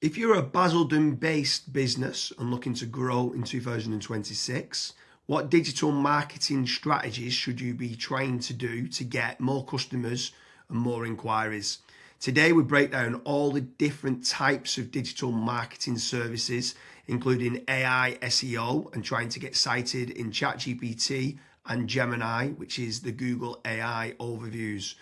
If you're a Basildon-based business and looking to grow in 2026, what digital marketing strategies should you be trying to do to get more customers and more inquiries? Today, we break down all the different types of digital marketing services, including AI, SEO, and trying to get cited in ChatGPT and Gemini, which is the Google AI overviews.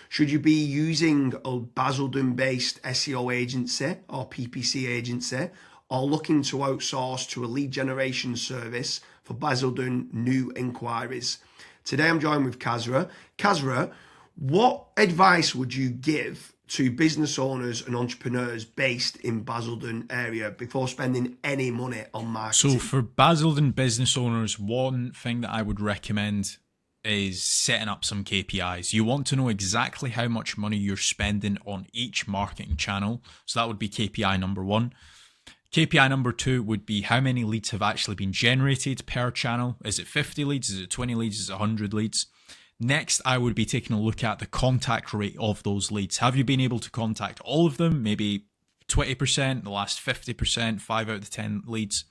Should you be using a Basildon-based SEO agency or PPC agency, or looking to outsource to a lead generation service for Basildon new inquiries? Today I'm joined with Kazra. Kazra, what advice would you give to business owners and entrepreneurs based in Basildon area before spending any money on marketing? So for Basildon business owners, one thing that I would recommend is setting up some KPIs. You want to know exactly how much money you're spending on each marketing channel. So that would be KPI number one. KPI number two would be how many leads have actually been generated per channel. Is it 50 leads? Is it 20 leads? Is it 100 leads? Next, I would be taking a look at the contact rate of those leads. Have you been able to contact all of them? Maybe 20%, the last 50%, 5 out of the 10 leads.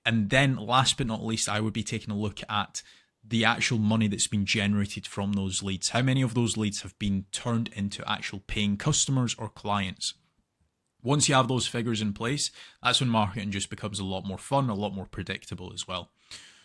And then last but not least, I would be taking a look at the actual money that's been generated from those leads. How many of those leads have been turned into actual paying customers or clients? Once you have those figures in place, that's when marketing just becomes a lot more fun, a lot more predictable as well.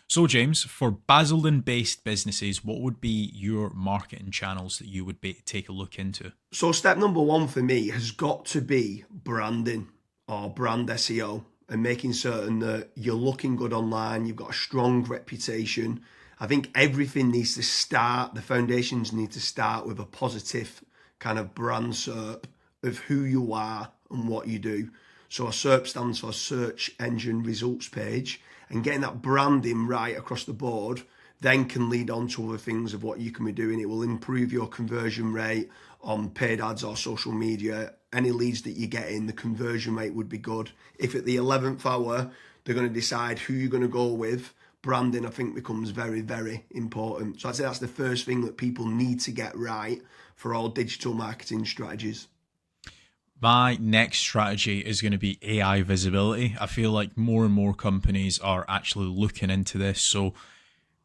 So James, for Basildon-based businesses, what would be your marketing channels that you would take a look into? So step number one for me has got to be branding or brand SEO and making certain that you're looking good online, you've got a strong reputation. I think everything needs to start, the foundations need to start with a positive kind of brand SERP of who you are and what you do. So a SERP stands for Search Engine Results Page, and getting that branding right across the board then can lead on to other things of what you can be doing. It will improve your conversion rate on paid ads or social media. Any leads that you get in, the conversion rate would be good. If at the 11th hour, they're going to decide who you're going to go with, branding, I think, becomes very, very important. So I'd say that's the first thing that people need to get right for all digital marketing strategies. My next strategy is going to be AI visibility. I feel like more and more companies are actually looking into this. So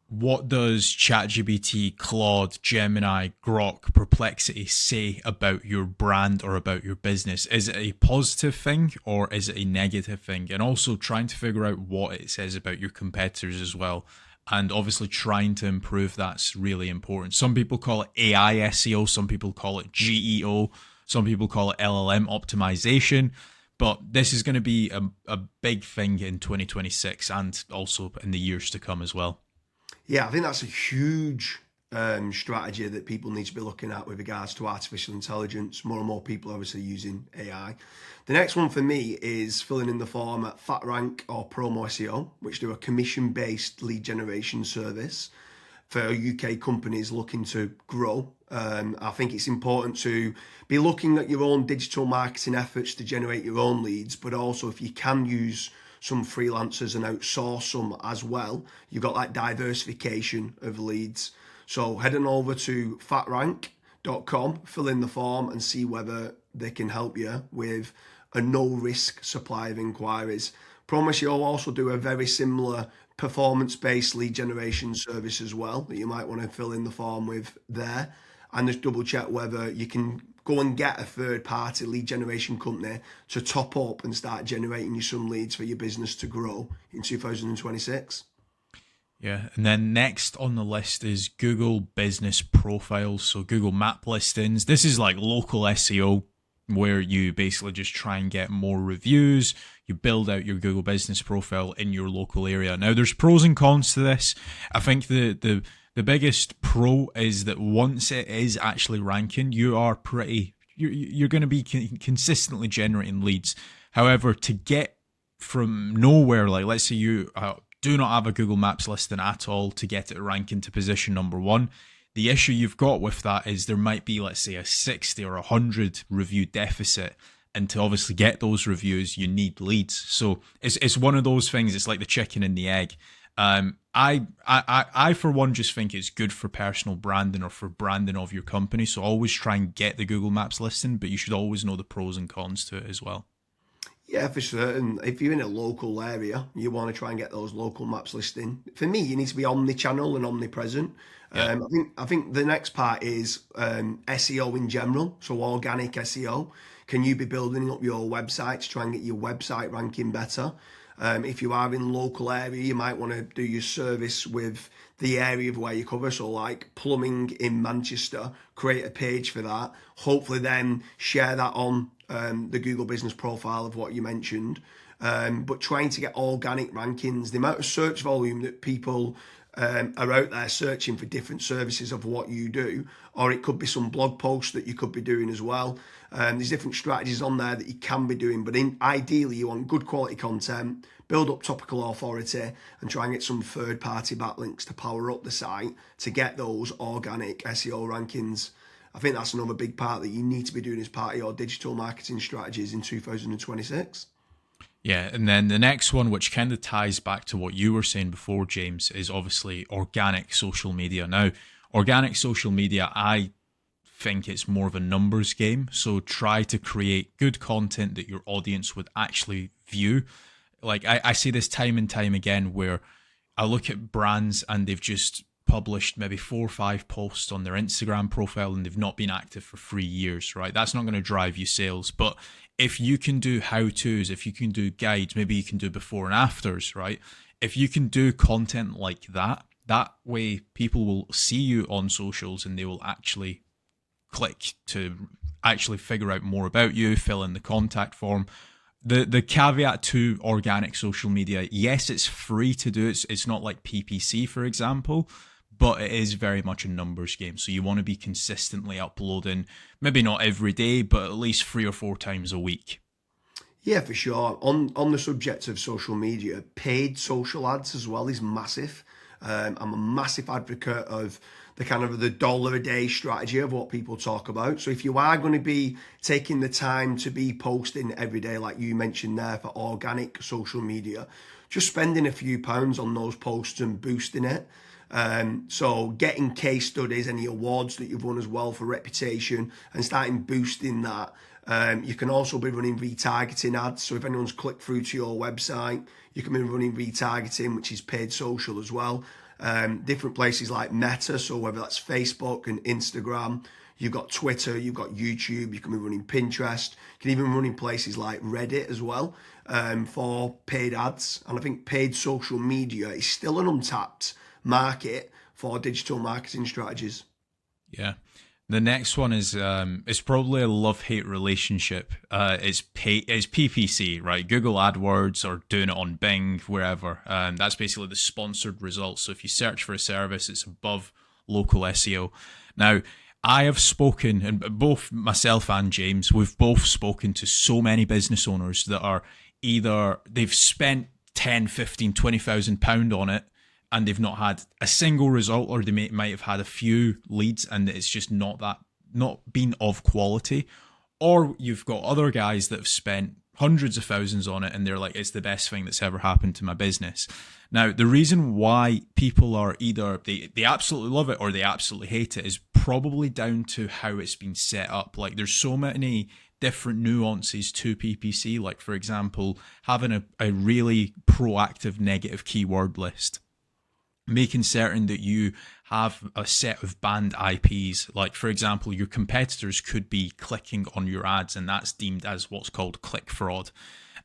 what does ChatGPT, Claude, Gemini, Grok, Perplexity say about your brand or about your business? Is it a positive thing or is it a negative thing? And also trying to figure out what it says about your competitors as well. And obviously trying to improve that's really important. Some people call it AI SEO, some people call it GEO, some people call it LLM optimization. But this is going to be a big thing in 2026 and also in the years to come as well. Yeah, I think that's a huge strategy that people need to be looking at with regards to artificial intelligence. More and more people are obviously using AI. The next one for me is filling in the form at FatRank or Promo SEO, which do a commission-based lead generation service for UK companies looking to grow. I think it's important to be looking at your own digital marketing efforts to generate your own leads, but also if you can use some freelancers and outsource some as well, you've got that diversification of leads. So head on over to fatrank.com, fill in the form and see whether they can help you with a no-risk supply of inquiries. Promise you'll also do a very similar performance-based lead generation service as well that you might want to fill in the form with there, and just double check whether you can go and get a third-party lead generation company to top up and start generating you some leads for your business to grow in 2026. Yeah, and then next on the list is Google Business Profiles, so Google Map listings. This is like local SEO where you basically just try and get more reviews. You build out your Google Business Profile in your local area. Now, there's pros and cons to this. I think the biggest pro is that once it is actually ranking, you're going to be consistently generating leads. However, to get from nowhere, like let's say you do not have a Google Maps listing at all, to get it ranking to position number one, the issue you've got with that is there might be, let's say, a 60 or 100 review deficit. And to obviously get those reviews, you need leads. So it's one of those things. It's like the chicken and the egg. I for one just think it's good for personal branding or for branding of your company. So always try and get the Google Maps listing, but you should always know the pros and cons to it as well. Yeah, for certain. If you're in a local area, you want to try and get those local maps listing. For me, you need to be omni-channel and omnipresent. Yeah. I think the next part is SEO in general, so organic SEO. Can you be building up your website to try and get your website ranking better? If you are in local area, you might want to do your service with the area of where you cover. So like plumbing in Manchester, create a page for that. Hopefully then share that on the Google business profile of what you mentioned. But trying to get organic rankings, the amount of search volume that people are out there searching for different services of what you do, or it could be some blog posts that you could be doing as well. There's different strategies on there that you can be doing, but ideally you want good quality content, build up topical authority, and try and get some third-party backlinks to power up the site to get those organic SEO rankings. I think that's another big part that you need to be doing as part of your digital marketing strategies in 2026. Yeah, and then the next one, which kind of ties back to what you were saying before, James, is obviously organic social media. Now, organic social media, I think it's more of a numbers game. So try to create good content that your audience would actually view. Like I see this time and time again where I look at brands and they've just published maybe 4 or 5 posts on their Instagram profile and they've not been active for 3 years, right? That's not going to drive you sales. But if you can do how-tos, if you can do guides, maybe you can do before and afters, right? If you can do content like that, that way people will see you on socials and they will actually click to actually figure out more about you, fill in the contact form. The caveat to organic social media, yes, it's free to do. It's not like PPC, for example, but it is very much a numbers game. So you want to be consistently uploading, maybe not every day, but at least 3 or 4 times a week. Yeah, for sure. On the subject of social media, paid social ads as well is massive. I'm a massive advocate of the kind of the dollar a day strategy of what people talk about. So if you are going to be taking the time to be posting every day, like you mentioned there, for organic social media, just spending a few pounds on those posts and boosting it. So getting case studies, any awards that you've won as well for reputation, and starting boosting that. You can also be running retargeting ads. So if anyone's clicked through to your website, you can be running retargeting, which is paid social as well. Different places like Meta, so whether that's Facebook and Instagram, you've got Twitter, you've got YouTube, you can be running Pinterest, you can even run in places like Reddit as well for paid ads. And I think paid social media is still an untapped market for digital marketing strategies. Yeah. The next one is it's probably a love-hate relationship. It's PPC, right? Google AdWords or doing it on Bing, wherever. That's basically the sponsored results. So if you search for a service, it's above local SEO. Now, I have spoken, and both myself and James, we've both spoken to so many business owners that are either they've spent 10, 15, 20,000 pound on it, and they've not had a single result, or they might have had a few leads and it's just not been of quality. Or you've got other guys that have spent hundreds of thousands on it and they're like, it's the best thing that's ever happened to my business. Now, the reason why people are either they absolutely love it or they absolutely hate it is probably down to how it's been set up. Like there's so many different nuances to PPC. Like for example, having a really proactive negative keyword list, making certain that you have a set of banned IPs. Like, for example, your competitors could be clicking on your ads, and that's deemed as what's called click fraud.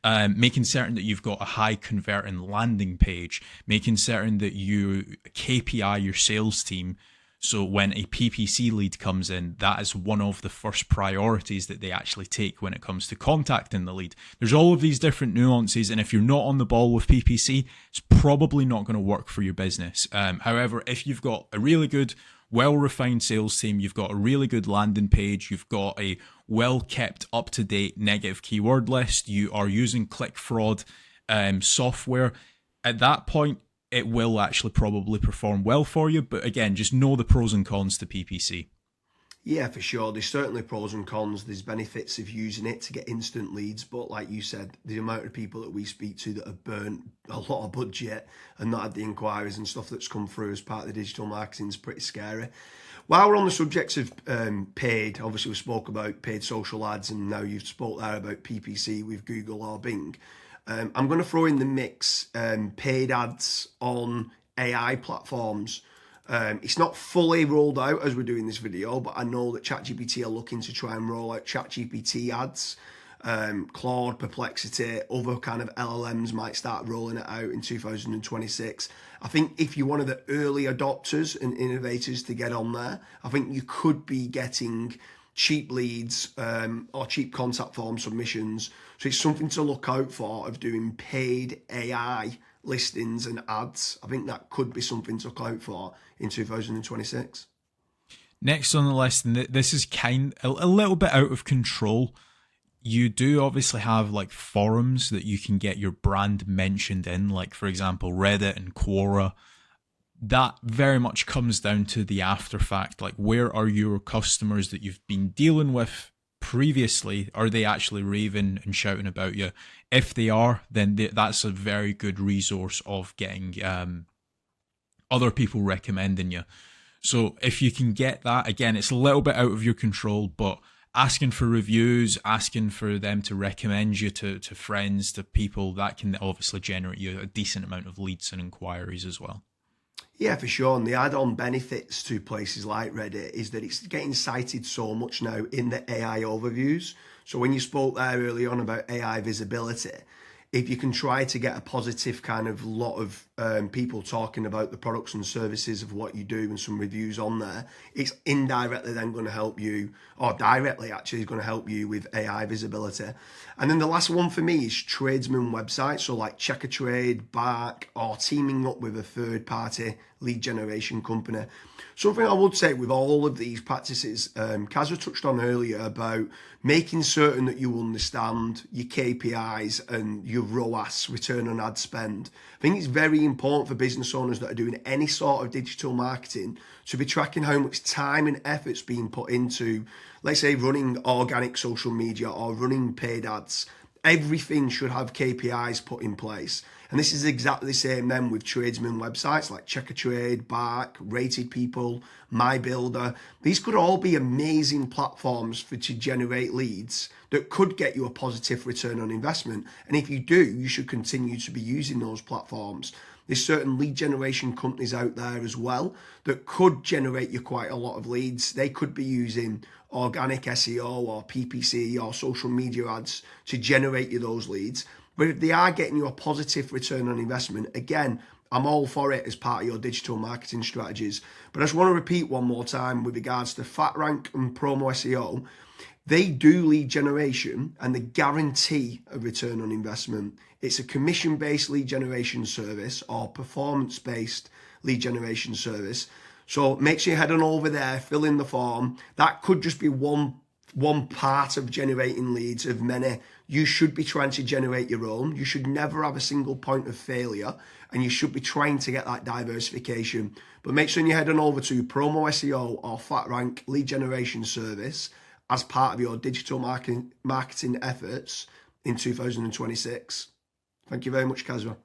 Making certain that you've got a high converting landing page, making certain that you KPI your sales team. So when a PPC lead comes in, that is one of the first priorities that they actually take when it comes to contacting the lead. There's all of these different nuances, and if you're not on the ball with PPC, it's probably not going to work for your business. However, if you've got a really good, well-refined sales team, you've got a really good landing page, you've got a well-kept, up-to-date negative keyword list, you are using click fraud software, at that point, it will actually probably perform well for you. But again, just know the pros and cons to PPC. Yeah, for sure. There's certainly pros and cons. There's benefits of using it to get instant leads, but like you said, the amount of people that we speak to that have burnt a lot of budget and not had the inquiries and stuff that's come through as part of the digital marketing is pretty scary. While we're on the subject of paid, obviously we spoke about paid social ads, and now you've spoke there about PPC with Google or Bing. I'm going to throw in the mix paid ads on AI platforms. It's not fully rolled out as we're doing this video, but I know that ChatGPT are looking to try and roll out ChatGPT ads. Claude, Perplexity, other kind of LLMs might start rolling it out in 2026. I think if you're one of the early adopters and innovators to get on there, I think you could be getting cheap leads or cheap contact form submissions. So it's something to look out for of doing paid AI listings and ads. I think that could be something to look out for in 2026. Next on the list, and this is a little bit out of control. You do obviously have like forums that you can get your brand mentioned in, like for example Reddit and Quora. That very much comes down to the after fact, like where are your customers that you've been dealing with previously, are they actually raving and shouting about you? If they are, then that's a very good resource of getting other people recommending you. So if you can get that, again, it's a little bit out of your control, but asking for reviews, asking for them to recommend you to friends, to people, that can obviously generate you a decent amount of leads and inquiries as well. Yeah, for sure. And the add-on benefits to places like Reddit is that it's getting cited so much now in the AI overviews. So when you spoke there early on about AI visibility, if you can try to get a positive kind of lot of people talking about the products and services of what you do and some reviews on there, it's indirectly then going to help you, or directly actually is going to help you with AI visibility. And then the last one for me is tradesman websites, so like Check a Trade, Bark, or teaming up with a third party lead generation company. Something I would say with all of these practices, Kazza touched on earlier about making certain that you understand your KPIs and your ROAS, return on ad spend. I think it's very important for business owners that are doing any sort of digital marketing to be tracking how much time and effort's being put into, let's say, running organic social media or running paid ads. Everything should have KPIs put in place. And this is exactly the same then with tradesman websites like Check a Trade, Bark, Rated People, My Builder. These could all be amazing platforms to generate leads that could get you a positive return on investment. And if you do, you should continue to be using those platforms. There's certain lead generation companies out there as well that could generate you quite a lot of leads. They could be using organic SEO or PPC or social media ads to generate you those leads. But if they are getting you a positive return on investment, again, I'm all for it as part of your digital marketing strategies. But I just want to repeat one more time with regards to FatRank and Promo SEO. They do lead generation and they guarantee a return on investment. It's a commission-based lead generation service or performance-based lead generation service. So make sure you head on over there, fill in the form. That could just be one part of generating leads of many. You should be trying to generate your own. You should never have a single point of failure, and you should be trying to get that diversification. But make sure you head on over to Promo SEO or FatRank lead generation service as part of your digital marketing efforts in 2026. Thank you very much, Kazra.